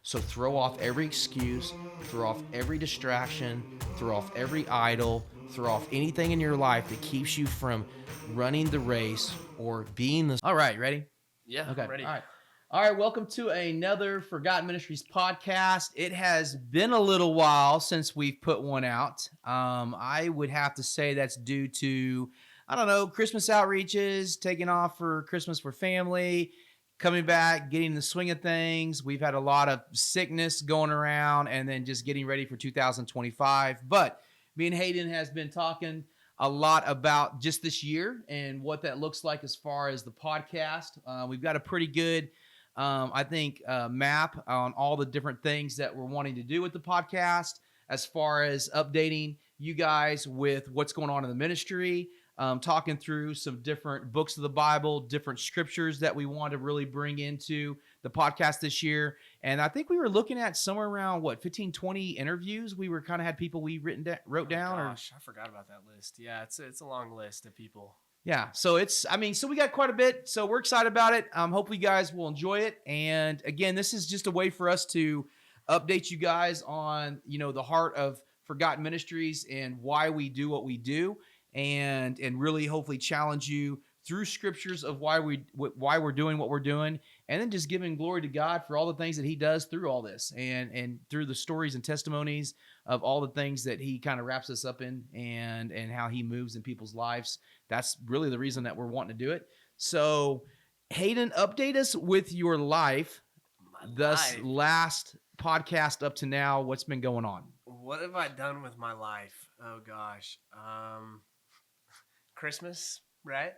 So throw off every excuse, throw off every distraction, throw off every idol, throw off anything in your life that keeps you from running the race or being the. All right, ready? Yeah, Okay. I'm ready. All right. All right. Welcome to another Forgotten Ministries podcast. It has been a little while since we've put one out. I would have to say that's due to, I don't know, Christmas outreaches, taking off for Christmas for family, coming back, getting in the swing of things. We've had a lot of sickness going around and then just getting ready for 2025. But me and Hayden has been talking a lot about just this year and what that looks like as far as the podcast. We've got a pretty good, I think, map on all the different things that we're wanting to do with the podcast as far as updating you guys with what's going on in the ministry, talking through some different books of the Bible, different scriptures that we want to really bring into the podcast this year. And I think we were looking at somewhere around 15, 20 interviews. We were kind of had people we wrote down. Gosh, I forgot about that list. Yeah, it's a long list of people. Yeah, so so we got quite a bit. So we're excited about it. Hopefully you guys will enjoy it. And again, this is just a way for us to update you guys on, the heart of Forgotten Ministries and why we do what we do, and really hopefully challenge you through scriptures of why we're doing what we're doing, and then just giving glory to God for all the things that He does through all this, and through the stories and testimonies of all the things that He kind of wraps us up in, and how He moves in people's lives. That's really the reason that we're wanting to do it. So, Hayden, update us with your life, last podcast up to now. What's been going on? What have I done with my life? Oh gosh. Christmas, right?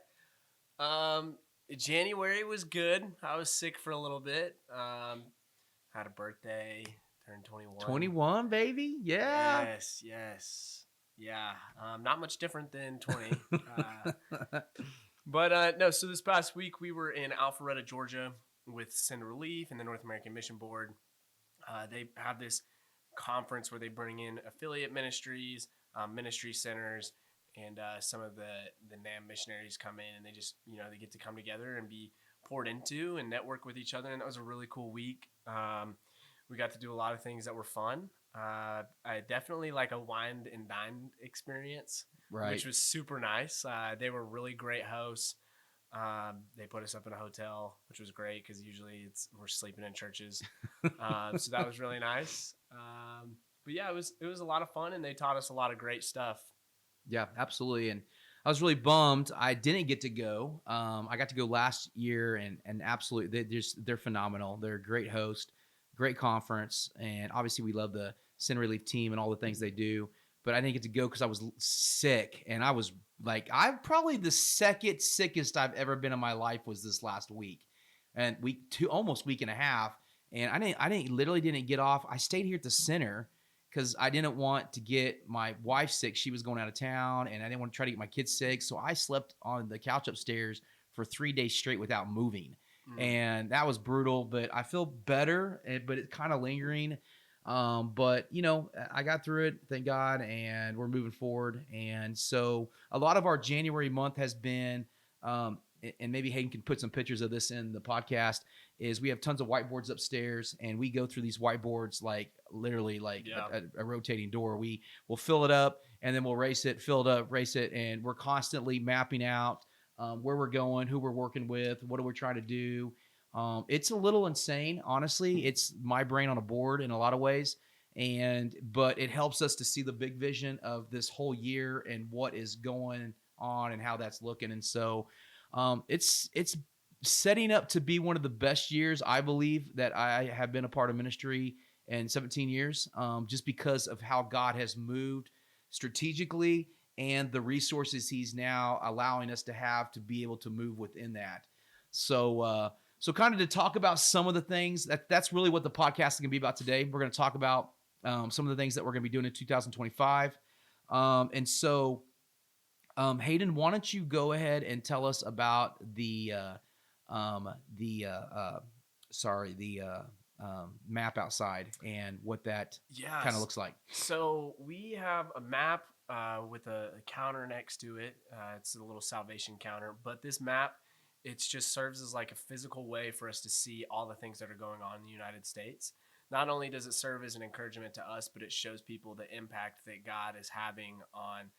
January was good. I was sick for a little bit. Had a birthday, turned 21. 21, baby. Yeah. Yes. Yeah. Not much different than 20. But no, so this past week we were in Alpharetta, Georgia with Send Relief and the North American Mission Board. They have this conference where they bring in affiliate ministries, ministry centers, and some of the NAM missionaries come in, and they just, they get to come together and be poured into and network with each other. And that was a really cool week. We got to do a lot of things that were fun. I definitely like a wine and dine experience, Right. which was super nice. They were really great hosts. They put us up in a hotel, which was great because usually we're sleeping in churches. So that was really nice. But yeah, it was a lot of fun, and they taught us a lot of great stuff. Yeah, absolutely. And I was really bummed I didn't get to go. I got to go last year, and absolutely, they're phenomenal. They're a great host, great conference, and obviously we love the Sin Relief team and all the things they do. But I didn't get to go because I was sick, and I was I'm probably the second sickest I've ever been in my life was this last week, and almost week and a half. And I literally didn't get off. I stayed here at the center because I didn't want to get my wife sick. She was going out of town, and I didn't want to try to get my kids sick. So I slept on the couch upstairs for 3 days straight without moving. And that was brutal, but I feel better, but it's kind of lingering. But I got through it, thank God, and we're moving forward. And so a lot of our January month has been, and maybe Hayden can put some pictures of this in the podcast, is we have tons of whiteboards upstairs, and we go through these whiteboards literally a rotating door. We will fill it up, and then we'll race it, fill it up, race it, and we're constantly mapping out where we're going, who we're working with, what are we trying to do. It's a little insane, honestly. It's my brain on a board in a lot of ways, but it helps us to see the big vision of this whole year and what is going on and how that's looking. And so it's setting up to be one of the best years, I believe, that I have been a part of ministry in 17 years, just because of how God has moved strategically and the resources He's now allowing us to have to be able to move within that. So kind of to talk about some of the things that's really what the podcast is going to be about today. We're going to talk about some of the things that we're going to be doing in 2025. And so, Hayden, why don't you go ahead and tell us about the map outside and what that kind of looks like. So we have a map with a counter next to it. It's a little salvation counter, but this map, it just serves as like a physical way for us to see all the things that are going on in the United States. not only does it serve as an encouragement to us, but it shows people the impact that God is having on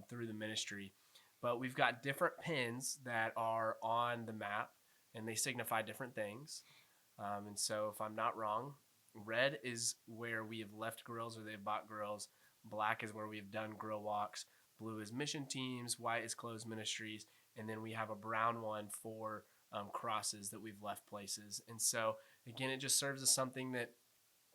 through the ministry. But we've got different pins that are on the map, and they signify different things. And so, if I'm not wrong, red is where we have left grills or they've bought grills. Black is where we've done grill walks. Blue is mission teams. White is closed ministries. And then we have a brown one for crosses that we've left places. And so, again, it just serves as something that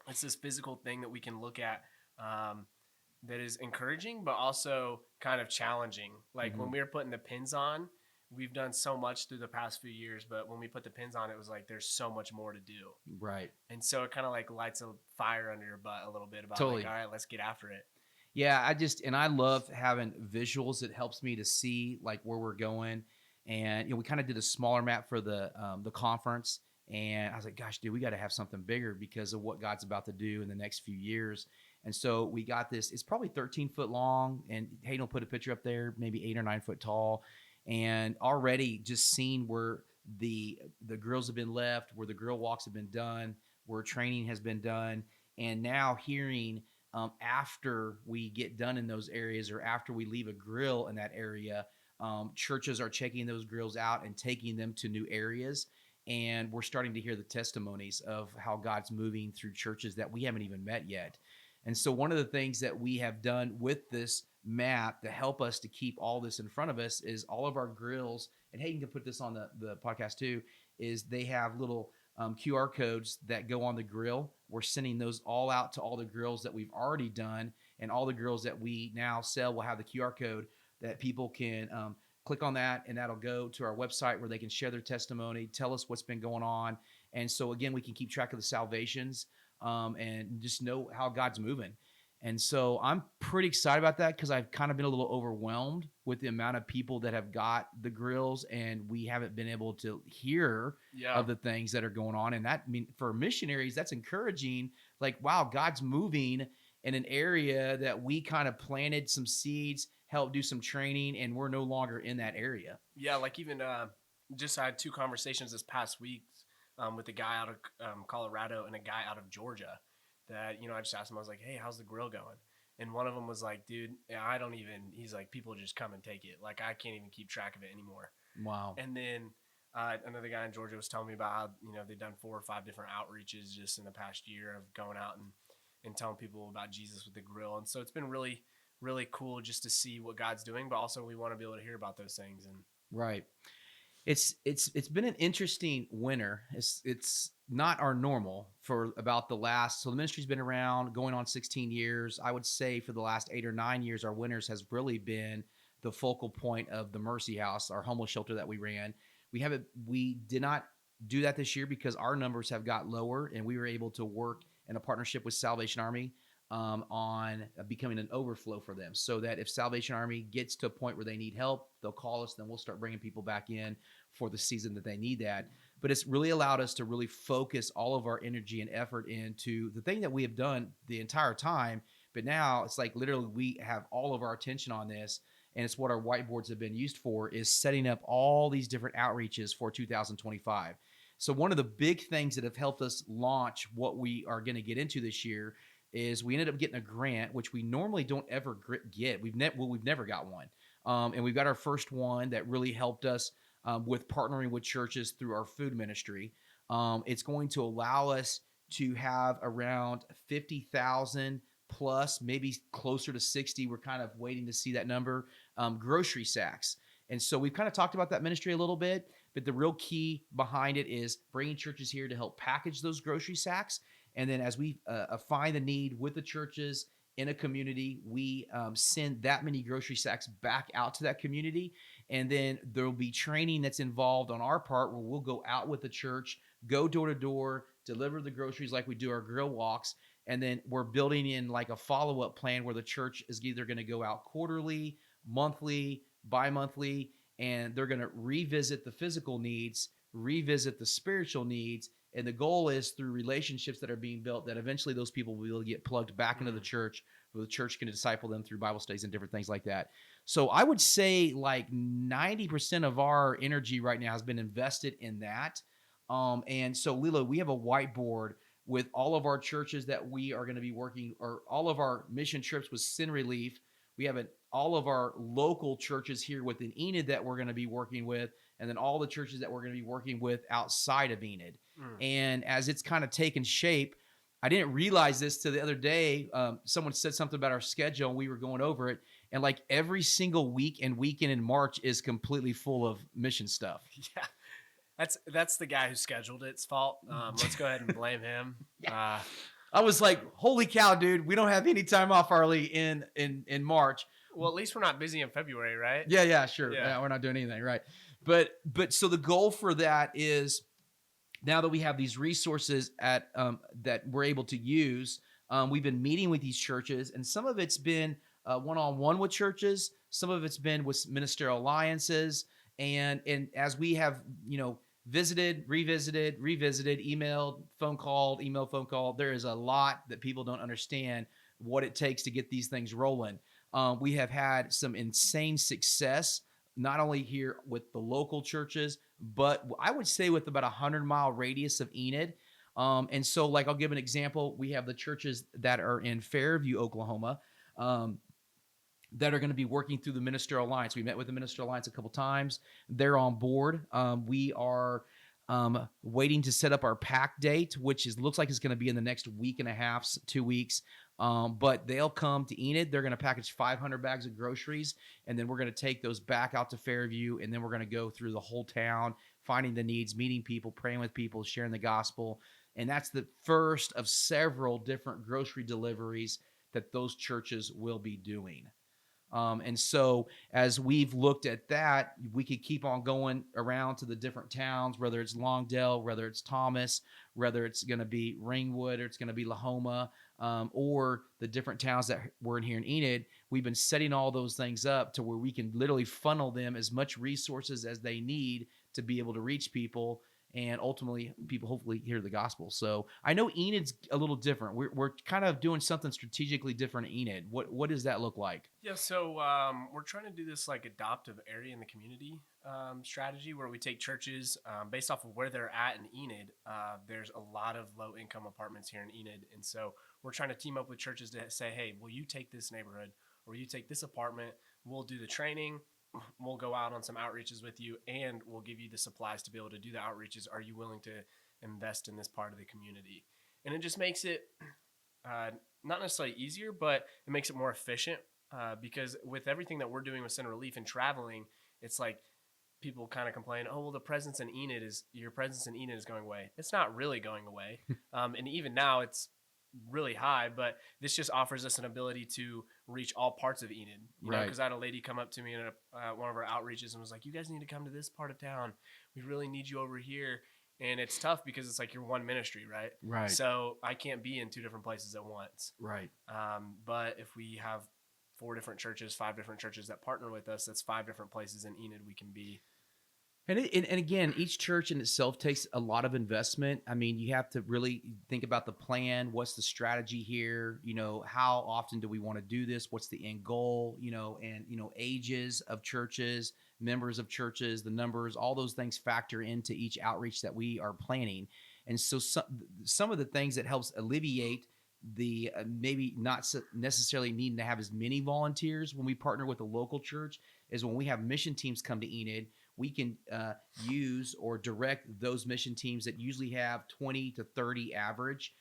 it's this physical thing that we can look at that is encouraging, but also kind of challenging. Like when we were putting the pins on, we've done so much through the past few years, but when we put the pins on, it was like there's so much more to do. Right. And so it kind of like lights a fire under your butt a little bit about Totally. like, all right, let's get after it. Yeah, I love having visuals. It helps me to see like where we're going. And we kind of did a smaller map for the conference, and I was like, gosh, dude, we got to have something bigger because of what God's about to do in the next few years. And so we got this. It's probably 13 foot long, and Hayden will put a picture up there, maybe 8 or 9 foot tall. And already just seeing where the grills have been left, where the grill walks have been done, where training has been done, and now hearing after we get done in those areas or after we leave a grill in that area, churches are checking those grills out and taking them to new areas. And we're starting to hear the testimonies of how God's moving through churches that we haven't even met yet. And so one of the things that we have done with this map to help us to keep all this in front of us is all of our grills, and Hayden can put this on the podcast too, is they have little QR codes that go on the grill. We're sending those all out to all the grills that we've already done, and all the grills that we now sell will have the QR code that people can click on that, and that'll go to our website where they can share their testimony, tell us what's been going on. And so again, we can keep track of the salvations and just know how God's moving. And so I'm pretty excited about that because I've kind of been a little overwhelmed with the amount of people that have got the grills, and we haven't been able to hear of the things that are going on. And that, I mean, for missionaries, that's encouraging. Like, wow, God's moving in an area that we kind of planted some seeds, helped do some training, and we're no longer in that area. Yeah, like even just I had 2 conversations this past week with a guy out of Colorado and a guy out of Georgia. That, I just asked him, I was like, hey, how's the grill going? And one of them was like, dude, he's like, people just come and take it. Like, I can't even keep track of it anymore. Wow. And then another guy in Georgia was telling me about how, they've done 4 or 5 different outreaches just in the past year of going out and telling people about Jesus with the grill. And so it's been really, really cool just to see what God's doing, but also we want to be able to hear about those things. And right. It's been an interesting winter. It's not our normal for about the last, so the ministry's been around going on 16 years. I would say for the last 8 or 9 years, our winters has really been the focal point of the Mercy House, our homeless shelter that we ran. We did not do that this year because our numbers have got lower, and we were able to work in a partnership with Salvation Army on becoming an overflow for them, so that if Salvation Army gets to a point where they need help, they'll call us, then we'll start bringing people back in for the season that they need that. But it's really allowed us to really focus all of our energy and effort into the thing that we have done the entire time. But now it's like literally we have all of our attention on this, and it's what our whiteboards have been used for, is setting up all these different outreaches for 2025. So one of the big things that have helped us launch what we are going to get into this year is we ended up getting a grant, which we normally don't ever get. We've never got one. And we've got our first one that really helped us with partnering with churches through our food ministry. It's going to allow us to have around 50,000 plus, maybe closer to 60. We're kind of waiting to see that number, grocery sacks. And so we've kind of talked about that ministry a little bit, but the real key behind it is bringing churches here to help package those grocery sacks. And then as we find the need with the churches in a community, we send that many grocery sacks back out to that community. And then there'll be training that's involved on our part where we'll go out with the church, go door to door, deliver the groceries like we do our grill walks. And then we're building in like a follow-up plan where the church is either going to go out quarterly, monthly, bi-monthly, and they're going to revisit the physical needs, revisit the spiritual needs. And the goal is through relationships that are being built that eventually those people will get plugged back into the church, where the church can disciple them through Bible studies and different things like that. So I would say like 90% of our energy right now has been invested in that. And so Lilo, we have a whiteboard with all of our churches that we are going to be working, or all of our mission trips with Sin Relief. We have all of our local churches here within Enid that we're going to be working with, and then all the churches that we're going to be working with outside of Enid. And as it's kind of taken shape, I didn't realize this till the other day. Someone said something about our schedule, and we were going over it. And like every single week and weekend in March is completely full of mission stuff. Yeah. That's the guy who scheduled it's fault. Let's go ahead and blame him. I was like, holy cow, dude, we don't have any time off, Harley, in March. Well, at least we're not busy in February, right? Yeah, sure. Yeah. Yeah, we're not doing anything, right? But so the goal for that is, now that we have these resources at that we're able to use, we've been meeting with these churches, and some of it's been one-on-one with churches, some of it's been with ministerial alliances, and as we have, visited, revisited, emailed, phone called, there is a lot that people don't understand what it takes to get these things rolling. We have had some insane success, not only here with the local churches, but I would say with about 100-mile radius of Enid. And so, like, I'll give an example. We have the churches that are in Fairview, Oklahoma, that are going to be working through the Ministerial Alliance. We met with the Ministerial Alliance a couple times. They're on board. We are waiting to set up our pack date, which looks like it's going to be in the next week and a half, 2 weeks. But they'll come to Enid. They're going to package 500 bags of groceries, and then we're going to take those back out to Fairview, and then we're going to go through the whole town, finding the needs, meeting people, praying with people, sharing the gospel. And that's the first of several different grocery deliveries that those churches will be doing. And so as we've looked at that, we could keep on going around to the different towns, whether it's Longdale, whether it's Thomas, whether it's going to be Ringwood, or it's going to be Lahoma, or the different towns that we're in here in Enid. We've been setting all those things up to where we can literally funnel them as much resources as they need to be able to reach people, and ultimately people hopefully hear the gospel. So I know Enid's a little different. We're kind of doing something strategically different in Enid. What does that look like? Yeah, so we're trying to do this like adoptive area in the community strategy, where we take churches based off of where they're at in Enid. There's a lot of low income apartments here in Enid, and so we're trying to team up with churches to say, hey, will you take this neighborhood, or will you take this apartment? We'll do the training. We'll go out on some outreaches with you, and we'll give you the supplies to be able to do the outreaches. Are you willing to invest in this part of the community? And it just makes it not necessarily easier, but it makes it more efficient, because with everything that we're doing with Sin Relief and traveling, it's like people kind of complain, oh, well, your presence in Enid is going away. It's not really going away. And even now it's really high, but this just offers us an ability to reach all parts of Enid, Right. Because I had a lady come up to me in one of our outreaches and was like, you guys need to come to this part of town. We really need you over here. And it's tough because it's like you're one ministry, right? Right. So I can't be in two different places at once. Right. But if we have 5 different churches that partner with us, that's 5 different places in Enid we can be. And again, each church in itself takes a lot of investment. I mean, you have to really think about the plan. What's the strategy here? How often do we want to do this? What's the end goal? And ages of churches, members of churches, the numbers, all those things factor into each outreach that we are planning. And so some of the things that helps alleviate the maybe not necessarily needing to have as many volunteers when we partner with a local church is when we have mission teams come to Enid. We can use or direct those mission teams that usually have 20 to 30 average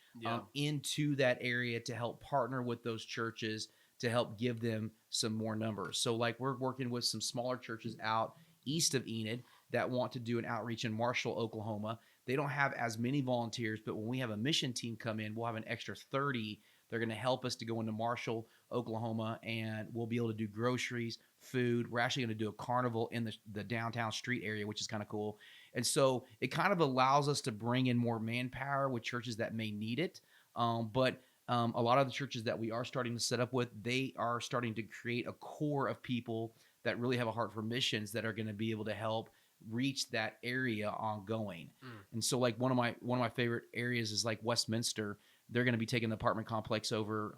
into that area to help partner with those churches to help give them some more numbers. So like we're working with some smaller churches out east of Enid that want to do an outreach in Marshall, Oklahoma. They don't have as many volunteers, but when we have a mission team come in, we'll have an extra 30. They're going to help us to go into Marshall, Oklahoma, and we'll be able to do groceries, food. We're actually going to do a carnival in the downtown street area, which is kind of cool. And so it kind of allows us to bring in more manpower with churches that may need it. But a lot of the churches that we are starting to set up with, they are starting to create a core of people that really have a heart for missions that are going to be able to help reach that area ongoing. And so like one of my favorite areas is like Westminster. They're going to be taking the apartment complex over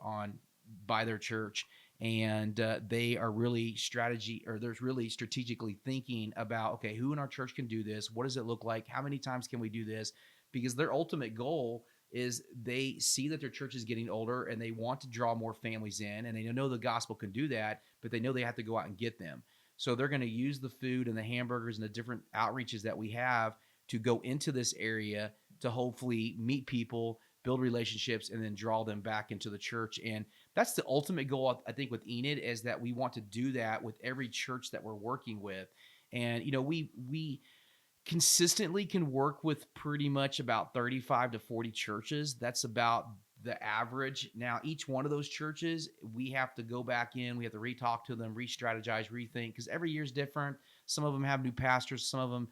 by their church, and they are really strategically thinking about, okay, who in our church can do this? What does it look like? How many times can we do this? Because their ultimate goal is they see that their church is getting older and they want to draw more families in, and they know the gospel can do that, but they know they have to go out and get them. So they're going to use the food and the hamburgers and the different outreaches that we have to go into this area to hopefully meet people, build relationships, and then draw them back into the church. And that's the ultimate goal, I think, with Enid, is that we want to do that with every church that we're working with. And, we consistently can work with pretty much about 35 to 40 churches. That's about the average. Now, each one of those churches, we have to go back in, we have to re-talk to them, re-strategize, rethink, because every year is different. Some of them have new pastors, some of them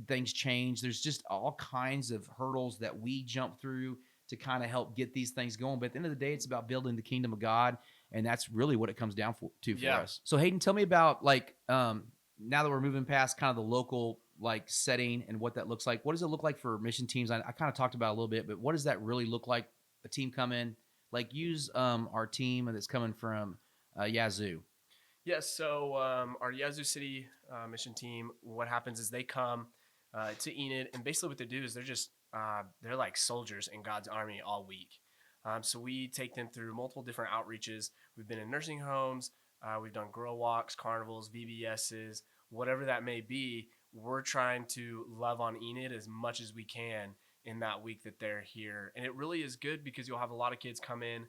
things change. There's just all kinds of hurdles that we jump through to kind of help get these things going. But at the end of the day, it's about building the kingdom of God, and that's really what it comes down to for us. So Hayden, tell me about now that we're moving past kind of the local setting and what that looks like. What does it look like for mission teams? I kind of talked about it a little bit, but what does that really look like? A team come in, use our team that's coming from Yazoo. Yes. So our Yazoo City mission team, what happens is they come to Enid, and basically what they do is they're like soldiers in God's army all week. So we take them through multiple different outreaches. We've been in nursing homes. We've done girl walks, carnivals, VBSs, whatever that may be. We're trying to love on Enid as much as we can in that week that they're here. And it really is good because you'll have a lot of kids come in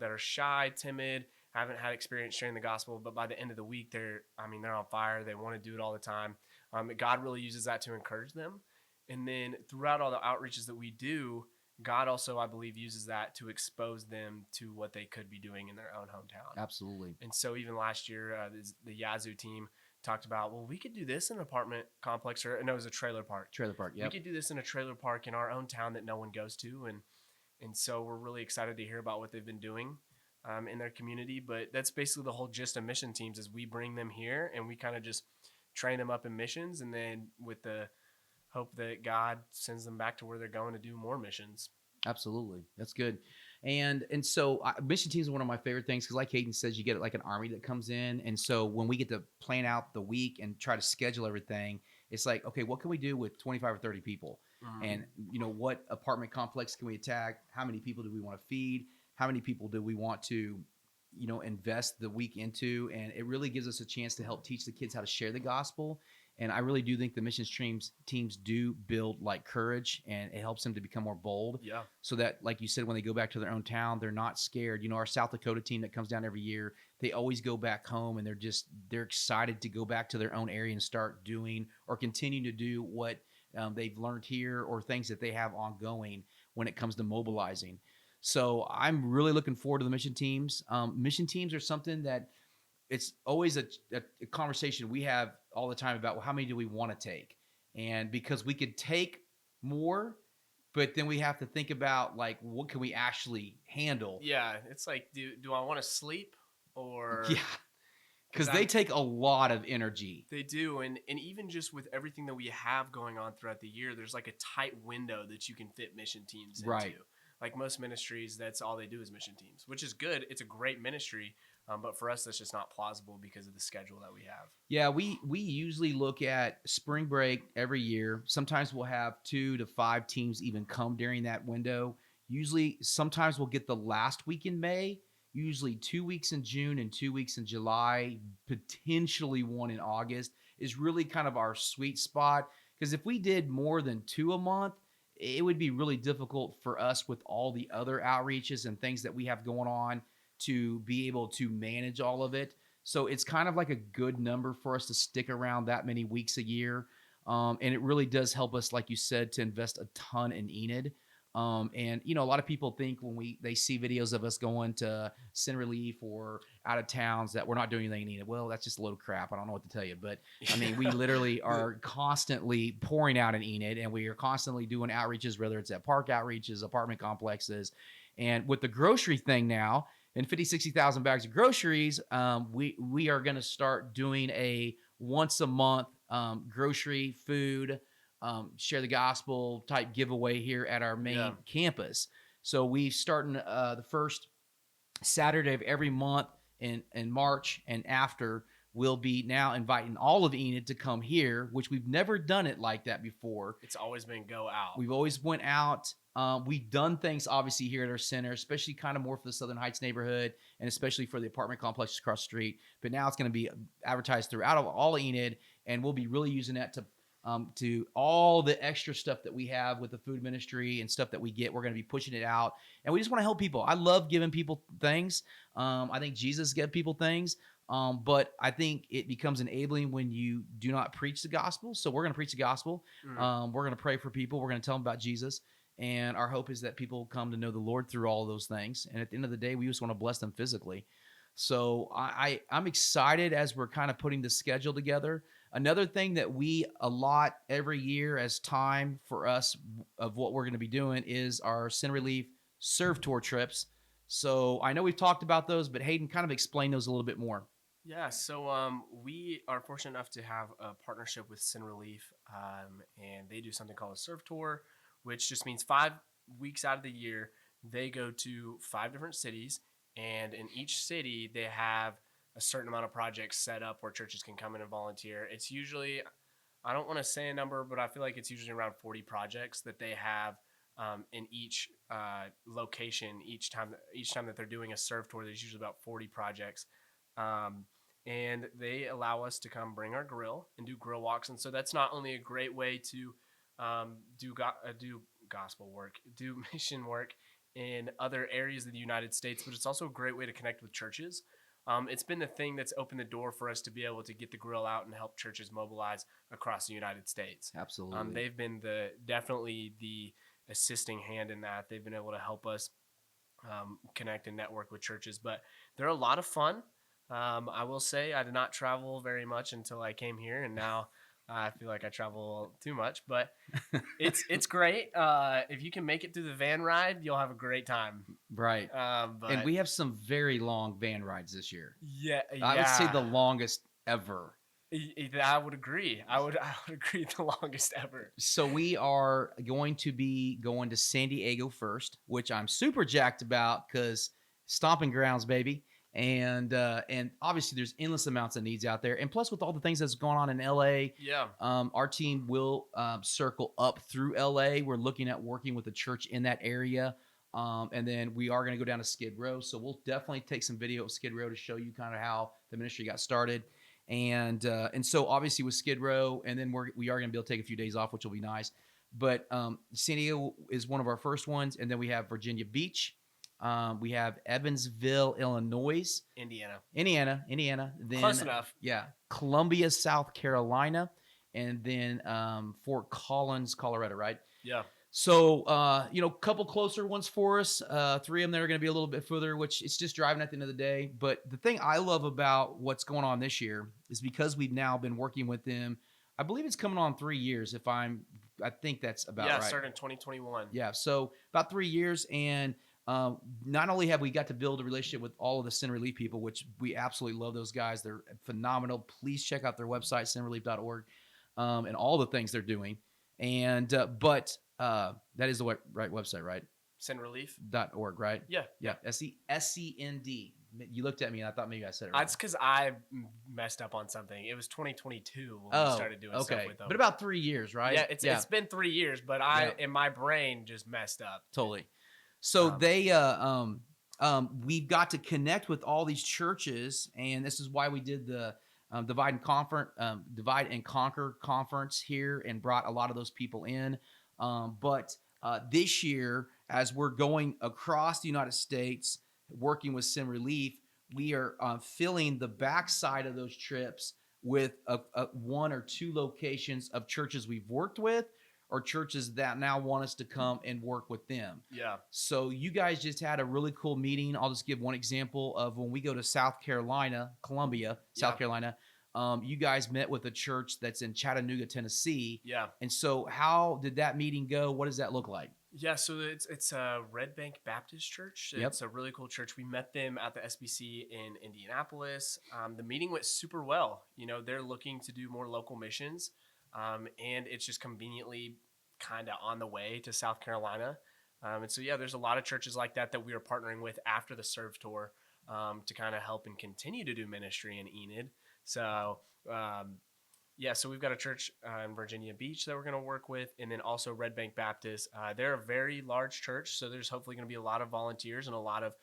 that are shy, timid, haven't had experience sharing the gospel, but by the end of the week, they're on fire. They want to do it all the time. God really uses that to encourage them. And then throughout all the outreaches that we do, God also, I believe, uses that to expose them to what they could be doing in their own hometown. Absolutely. And so even last year, the Yazoo team talked about, well, we could do this in an apartment complex, it was a trailer park. Yeah. We could do this in a trailer park in our own town that no one goes to. And so we're really excited to hear about what they've been doing in their community. But that's basically the whole gist of mission teams is we bring them here and we kind of just train them up in missions. And then with the hope that God sends them back to where they're going to do more missions. Absolutely. That's good. And so mission teams are one of my favorite things because like Hayden says, you get like an army that comes in. And so when we get to plan out the week and try to schedule everything, it's like, okay, what can we do with 25 or 30 people? Mm-hmm. And, what apartment complex can we attack? How many people do we want to feed? How many people do we want to, invest the week into? And it really gives us a chance to help teach the kids how to share the gospel. And I really do think the mission teams do build courage, and it helps them to become more bold. Yeah. So that, like you said, when they go back to their own town, they're not scared. Our South Dakota team that comes down every year, they always go back home and they're excited to go back to their own area and start doing or continue to do what they've learned here or things that they have ongoing when it comes to mobilizing. So I'm really looking forward to the mission teams. Mission teams are something that it's always a conversation we have all the time about, well, how many do we want to take? And because we could take more, but then we have to think about what can we actually handle? Yeah. It's like, do I want to sleep or? Yeah. Because they take a lot of energy. They do. And even just with everything that we have going on throughout the year, there's a tight window that you can fit mission teams into. Right. Like most ministries, that's all they do is mission teams, which is good. It's a great ministry. But for us, that's just not plausible because of the schedule that we have. Yeah, we usually look at spring break every year. Sometimes we'll have 2 to 5 teams even come during that window. Sometimes we'll get the last week in May, usually 2 weeks in June and 2 weeks in July, potentially 1 in August is really kind of our sweet spot. Because if we did more than 2 a month, it would be really difficult for us with all the other outreaches and things that we have going on to be able to manage all of it. So it's kind of like a good number for us to stick around that many weeks a year. And it really does help us, like you said, to invest a ton in Enid. And a lot of people think when they see videos of us going to Sin Relief or out of towns that we're not doing anything in Enid. Well, that's just a load of crap. I don't know what to tell you, but we literally are constantly pouring out in Enid, and we are constantly doing outreaches, whether it's at park outreaches, apartment complexes, and with the grocery thing now, and 60,000 bags of groceries, we are going to start doing a once a month grocery, food, share the gospel type giveaway here at our main campus. So we starting the first Saturday of every month in March, and after we'll be now inviting all of Enid to come here, which we've never done it like that before. It's always been go out. We've always went out We've done things obviously here at our center, especially kind of more for the Southern Heights neighborhood and especially for the apartment complexes across the street. But now it's going to be advertised throughout all of Enid, and we'll be really using that to all the extra stuff that we have with the food ministry and stuff that we get. We're going to be pushing it out, and we just want to help people. I love giving people things. I think Jesus gave people things. But I think it becomes enabling when you do not preach the gospel. So we're going to preach the gospel. We're going to pray for people. We're going to tell them about Jesus. And our hope is that people come to know the Lord through all of those things. And at the end of the day, we just want to bless them physically. So I'm excited as we're kind of putting the schedule together. Another thing that we allot every year as time for us of what we're going to be doing is our Sin Relief Serve Tour trips. So I know we've talked about those, but Hayden, kind of explain those a little bit more. Yeah, so we are fortunate enough to have a partnership with Sin Relief, and they do something called a Serve Tour, which just means 5 weeks out of the year, they go to 5 different cities, and in each city, they have a certain amount of projects set up where churches can come in and volunteer. It's usually, I don't want to say a number, but I feel like it's usually around 40 projects that they have in each location. Each time that they're doing a Serve Tour, there's usually about 40 projects. And they allow us to come bring our grill and do grill walks. And so that's not only a great way to do gospel work, do mission work in other areas of the United States, but it's also a great way to connect with churches. It's been the thing that's opened the door for us to be able to get the grill out and help churches mobilize across the United States. Absolutely. They've been definitely the assisting hand in that. They've been able to help us connect and network with churches, but they're a lot of fun. I will say I did not travel very much until I came here, and now I feel like I travel too much, but it's great. If you can make it through the van ride, you'll have a great time. Right. But And we have some very long van rides this year. yeah, I would say the longest ever. I would agree. I would agree the longest ever. So we are going to be going to San Diego first, which I'm super jacked about because stomping grounds, baby. And obviously there's endless amounts of needs out there. And plus with all the things that's going on in LA, Yeah. Our team will circle up through LA. We're looking at working with a church in that area. And then we are going to go down to Skid Row. So we'll definitely take some video of Skid Row to show you kind of how the ministry got started. And so obviously with Skid Row, and then we are going to be able to take a few days off, which will be nice. But San Diego is one of our first ones. And then we have Virginia Beach. We have Evansville, Illinois, Indiana. Then, Close enough. Yeah. Columbia, South Carolina, and then Fort Collins, Colorado, right? Yeah. So, couple closer ones for us. 3 of them that are going to be a little bit further, which it's just driving at the end of the day. But the thing I love about what's going on this year is because we've now been working with them. I believe it's coming on 3 years. I think that's about right. Yeah, started in 2021. Yeah, so about 3 years, and not only have we got to build a relationship with all of the Sin Relief people, which we absolutely love those guys. They're phenomenal. Please check out their website, sinrelief.org, and all the things they're doing. And but that is the right website, right? Sinrelief.org, right? Yeah. SEND. You looked at me and I thought maybe I said it right. That's because I messed up on something. It was 2022 when we started doing stuff with them. But about 3 years, right? Yeah, it's been 3 years, but in my brain just messed up. Totally. So they we've got to connect with all these churches, and this is why we did the Divide and Conquer conference here and brought a lot of those people in. But this year, as we're going across the United States, working with Sin Relief, we are filling the backside of those trips with 1 or 2 locations of churches we've worked with, or churches that now want us to come and work with them. Yeah. So you guys just had a really cool meeting. I'll just give one example of when we go to Columbia, South Carolina. You guys met with a church that's in Chattanooga, Tennessee. Yeah. And so how did that meeting go? What does that look like? Yeah, so it's a Red Bank Baptist Church. It's a really cool church. We met them at the SBC in Indianapolis. The meeting went super well. They're looking to do more local missions. And it's just conveniently kind of on the way to South Carolina. And so, there's a lot of churches like that we are partnering with after the Serve Tour to kind of help and continue to do ministry in Enid. So Yeah, so we've got a church in Virginia Beach that we're going to work with, and then also Red Bank Baptist. They're a very large church, so there's hopefully going to be a lot of volunteers and a lot of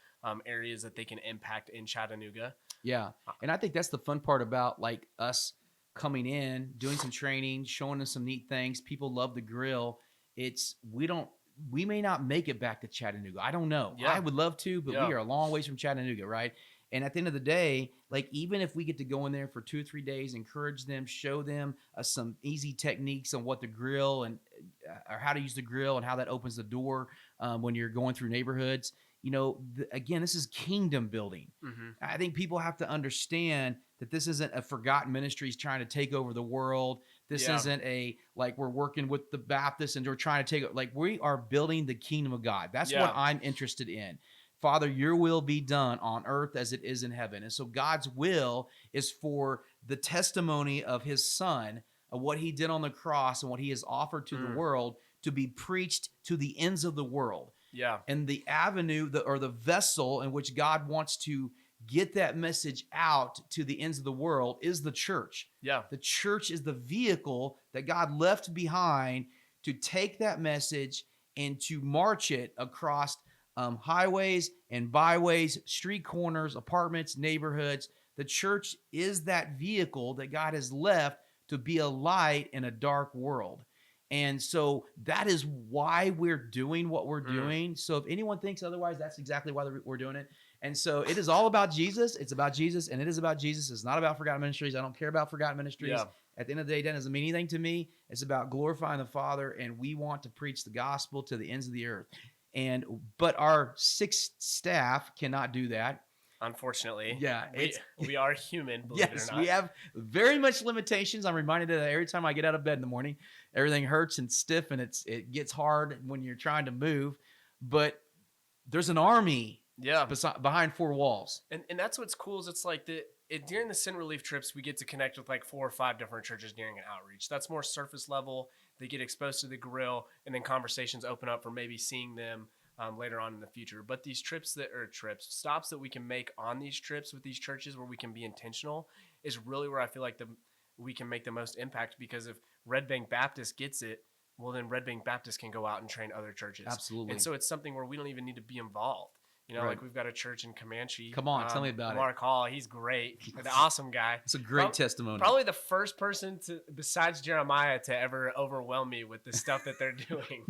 areas that they can impact in Chattanooga. Yeah. And I think that's the fun part about like us coming in, doing some training, showing them some neat things. People love the grill. It's we may not make it back to Chattanooga. I don't know. Yeah. I would love to, but Yeah. we are a long ways from Chattanooga, right? And at the end of the day, like even if we get to go in there for 2 or 3 days, encourage them, show them some easy techniques on what the grill and or how to use the grill and how that opens the door when you're going through neighborhoods. Again, this is kingdom building. Mm-hmm. I think people have to understand that this isn't a forgotten ministries trying to take over the world. This isn't a like we're working with the Baptists and we're trying to take it. Like we are building the kingdom of God. That's what I'm interested in. Father, your will be done on earth as it is in heaven. And so God's will is for the testimony of his son, of what he did on the cross and what he has offered to the world to be preached to the ends of the world. Yeah. And the avenue or the vessel in which God wants to get that message out to the ends of the world is the church. Yeah. The church is the vehicle that God left behind to take that message and to march it across highways and byways, street corners, apartments, neighborhoods. The church is that vehicle that God has left to be a light in a dark world. And so that is why we're doing what we're doing. So if anyone thinks otherwise, that's exactly why we're doing it. And so it is all about Jesus. It's about Jesus, and it is about Jesus. It's not about Forgotten Ministries. I don't care about Forgotten Ministries. Yeah. At the end of the day, that doesn't mean anything to me. It's about glorifying the Father, and we want to preach the gospel to the ends of the earth. But our 6 staff cannot do that. Unfortunately. Yeah. We are human, believe it or not. We have very much limitations. I'm reminded of that every time I get out of bed in the morning. Everything hurts and stiff, and it gets hard when you're trying to move. But there's an army behind 4 walls. And that's what's cool is it's like during the Sin Relief trips, we get to connect with like 4 or 5 different churches during an outreach. That's more surface level. They get exposed to the grill, and then conversations open up for maybe seeing them later on in the future. But these stops that we can make on these trips with these churches where we can be intentional is really where I feel like we can make the most impact, because if Red Bank Baptist gets it, well, then Red Bank Baptist can go out and train other churches. Absolutely. And so it's something where we don't even need to be involved. Like we've got a church in Comanche. Come on, tell me about Mark Hall, he's great. An awesome guy. It's a great testimony. Probably the first person besides Jeremiah to ever overwhelm me with the stuff that they're doing.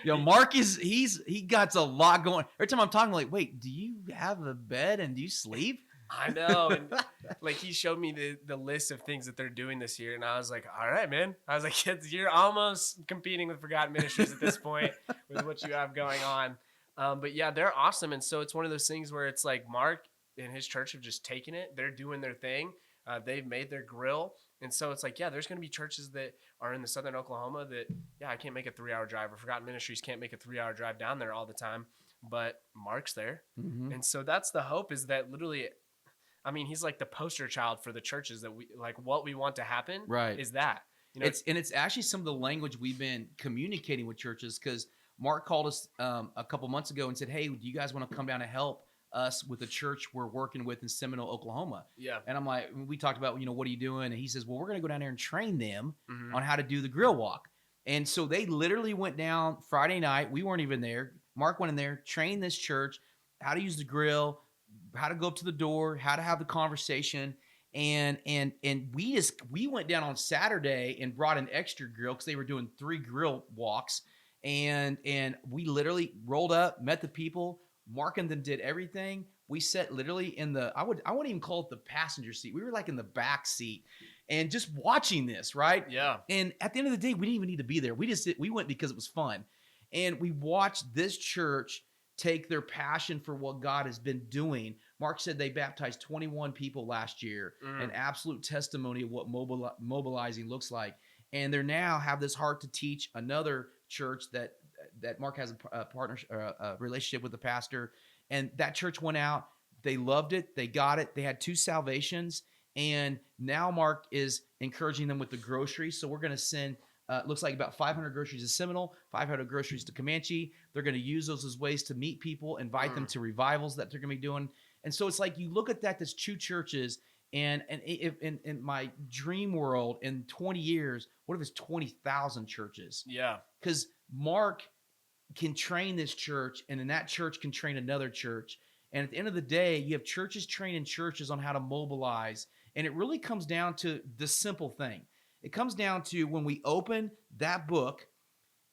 Mark he got a lot going. Every time I'm talking, I'm like, wait, do you have a bed and do you sleep? I know. And like he showed me the list of things that they're doing this year, and I was like, all right, man. I was like, you're almost competing with Forgotten Ministries at this point with what you have going on. But yeah, they're awesome. And so it's one of those things where it's like Mark and his church have just taken it. They're doing their thing. They've made their grill. And so it's like, yeah, there's going to be churches that are in the southern Oklahoma that, I can't make a 3-hour drive, or Forgotten Ministries can't make a 3-hour drive down there all the time. But Mark's there. Mm-hmm. And so that's the hope, is that literally, I mean, he's like the poster child for the churches that we like. What we want to happen is that. It's actually some of the language we've been communicating with churches, because Mark called us a couple months ago and said, hey, do you guys want to come down and help us with the church we're working with in Seminole, Oklahoma? Yeah. And I'm like, we talked about, what are you doing? And he says, well, we're going to go down there and train them on how to do the grill walk. And so they literally went down Friday night. We weren't even there. Mark went in there, trained this church how to use the grill, how to go up to the door, how to have the conversation. And we went down on Saturday and brought an extra grill, because they were doing 3 grill walks. And we literally rolled up, met the people. Mark and them did everything. We sat literally in I wouldn't even call it the passenger seat. We were like in the back seat and just watching this, right? Yeah. And at the end of the day, we didn't even need to be there. We went because it was fun. And we watched this church take their passion for what God has been doing. Mark said they baptized 21 people last year, an absolute testimony of what mobilizing looks like. And they now have this heart to teach another church that Mark has a partnership, a relationship with the pastor. And that church went out. They loved it. They got it. They had 2 salvations. And now Mark is encouraging them with the groceries. So we're going to send, looks like about 500 groceries to Seminole, 500 groceries to Comanche. They're going to use those as ways to meet people, invite them to revivals that they're going to be doing. And so it's like, you look at that, there's 2 churches, And if in my dream world in 20 years, what if it's 20,000 churches? Yeah. Because Mark can train this church, and then that church can train another church. And at the end of the day, you have churches training churches on how to mobilize. And it really comes down to the simple thing. It comes down to when we open that book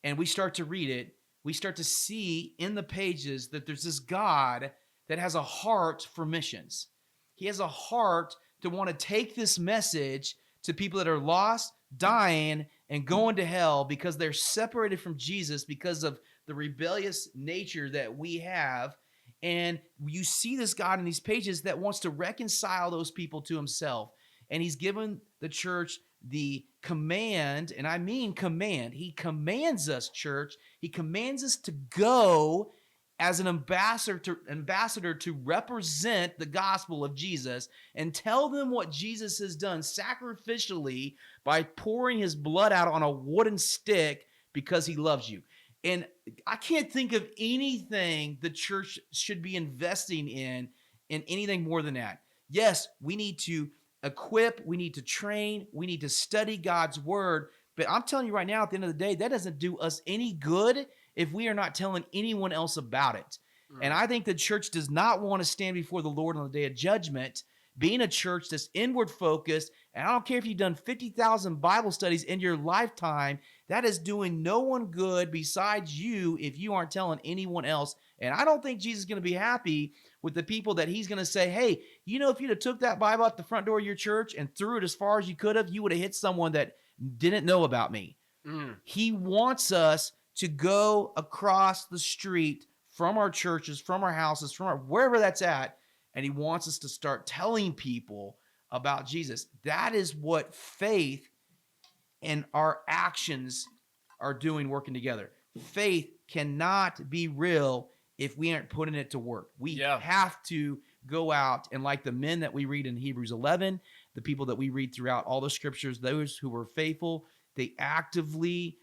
and we start to read it, we start to see in the pages that there's this God that has a heart for missions. He has a heart to want to take this message to people that are lost, dying, and going to hell because they're separated from Jesus because of the rebellious nature that we have. And you see this God in these pages that wants to reconcile those people to himself. And he's given the church the command, and I mean command. He commands us, church. He commands us to go as an ambassador to represent the gospel of Jesus and tell them what Jesus has done sacrificially by pouring his blood out on a wooden stick because he loves you. And I can't think of anything the church should be investing in anything more than that. Yes, we need to equip, we need to train, we need to study God's word. But I'm telling you right now, at the end of the day, that doesn't do us any good if we are not telling anyone else about it. And I think the church does not want to stand before the Lord on the day of judgment, being a church that's inward focused. And I don't care if you've done 50,000 Bible studies in your lifetime, that is doing no one good besides you if you aren't telling anyone else. And I don't think Jesus is going to be happy with the people that he's going to say, hey, you know, if you'd have took that Bible out the front door of your church and threw it as far as you could have, you would have hit someone that didn't know about me. He wants us to go across the street from our churches, from our houses, from wherever that's at, and he wants us to start telling people about Jesus. That is what faith and our actions are doing, working together. Faith cannot be real if we aren't putting it to work. We have to go out, and like the men that we read in Hebrews 11, the people that we read throughout all the scriptures, those who were faithful, they actively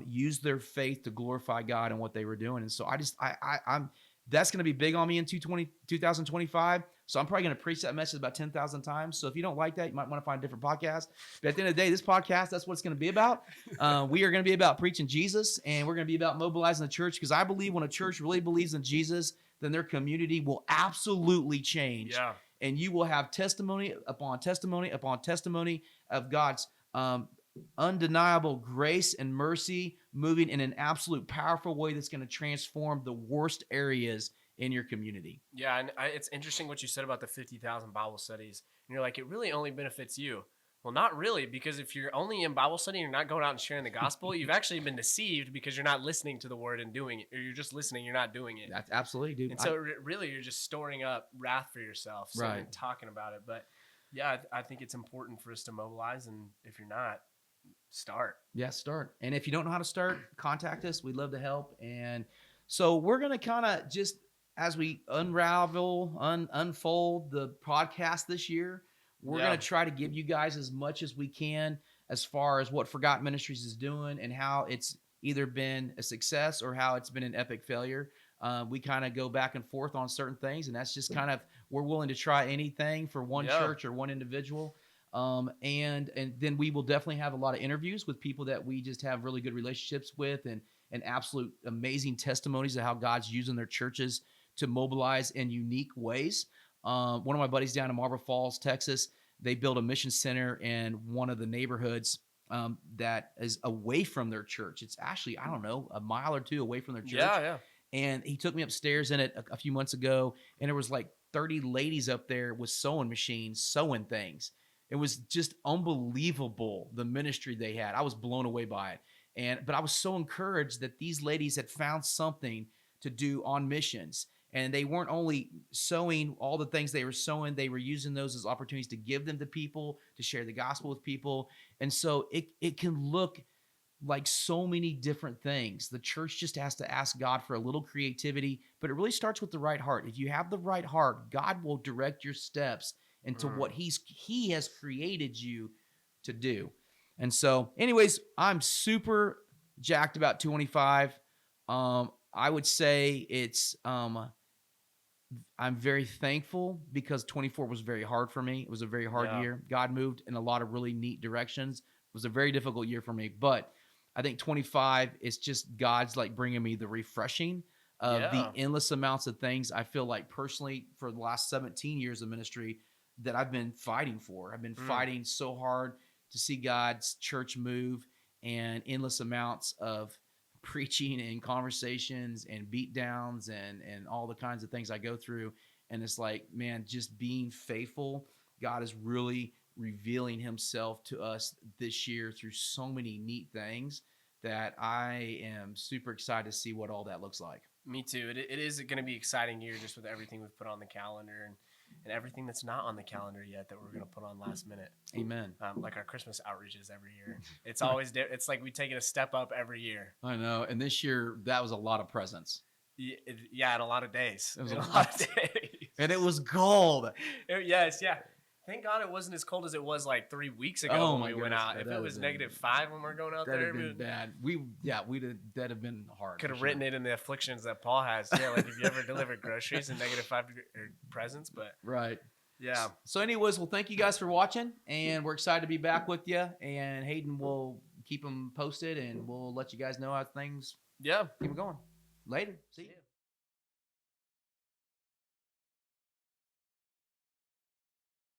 use their faith to glorify God in what they were doing. And so I'm that's going to be big on me in 2025. So I'm probably going to preach that message about 10,000 times. So if you don't like that, you might want to find a different podcast. But at the end of the day, this podcast, that's what it's going to be about. We are going to be about preaching Jesus, and we're going to be about mobilizing the church, because I believe when a church really believes in Jesus, then their community will absolutely change. Yeah. And you will have testimony upon testimony upon testimony of God's undeniable grace and mercy moving in an absolute powerful way that's going to transform the worst areas in your community. Yeah, and it's interesting what you said about the 50,000 Bible studies. And you're like, it really only benefits you. Well, not really, because if you're only in Bible study and you're not going out and sharing the gospel, you've actually been deceived because you're not listening to the word and doing it, or you're just listening, you're not doing it. That's absolutely, dude. And so really, you're just storing up wrath for yourself, and talking about it. But yeah, I think it's important for us to mobilize, and if you're not, start. Yeah, start. And if you don't know how to start, contact us. We'd love to help. And so we're going to kind of just, as we unravel, unfold the podcast this year, we're going to try to give you guys as much as we can as far as what Forgotten Ministries is doing and how it's either been a success or how it's been an epic failure. We kind of go back and forth on certain things, and that's just kind of, we're willing to try anything for one church or one individual. And then we will definitely have a lot of interviews with people that we just have really good relationships with, and absolute amazing testimonies of how God's using their churches to mobilize in unique ways. One of my buddies down in Marble Falls, Texas, they built a mission center in one of the neighborhoods that is away from their church. It's actually, I don't know, a mile or two away from their church. Yeah. And he took me upstairs in it a few months ago, and there was like 30 ladies up there with sewing machines, sewing things. It was just unbelievable, the ministry they had. I was blown away by it. But I was so encouraged that these ladies had found something to do on missions. And they weren't only sewing all the things they were sewing, they were using those as opportunities to give them to people, to share the gospel with people. And so it can look like so many different things. The church just has to ask God for a little creativity, but it really starts with the right heart. If you have the right heart, God will direct your steps into what he has created you to do. And so anyways, I'm super jacked about 225. I would say it's I'm very thankful because 24 was very hard for me. It was a very hard Yeah. year. God moved in a lot of really neat directions. It was a very difficult year for me, but I think 25 is just God's like bringing me the refreshing of the Yeah. endless amounts of things I feel like personally for the last 17 years of ministry that I've been fighting for. I've been Mm. fighting so hard to see God's church move and endless amounts of preaching and conversations and beat downs and all the kinds of things I go through. And it's like, man, just being faithful. God is really revealing himself to us this year through so many neat things that I am super excited to see what all that looks like. Me too. It is going to be exciting year just with everything we've put on the calendar and everything that's not on the calendar yet that we're going to put on last minute. Amen. Like our Christmas outreaches every year. It's always it's like we take it a step up every year. I know. And this year, that was a lot of presents. Yeah, in a lot of days. It was In a a lot lot. of days. And it was gold. Yes, yeah. Thank God it wasn't as cold as it was like 3 weeks ago Oh when my we went goodness, out. If that it was would've been- -5 when we're going out That'd there, have been bad. That'd have been hard. could for have sure. written it in the afflictions that Paul has. Yeah, like if you ever delivered groceries and -5 presents, but Right. yeah. So, anyways, well, thank you guys for watching, and we're excited to be back with you. And Hayden will keep them posted, and we'll let you guys know how things Yeah. keep going. Later. See you.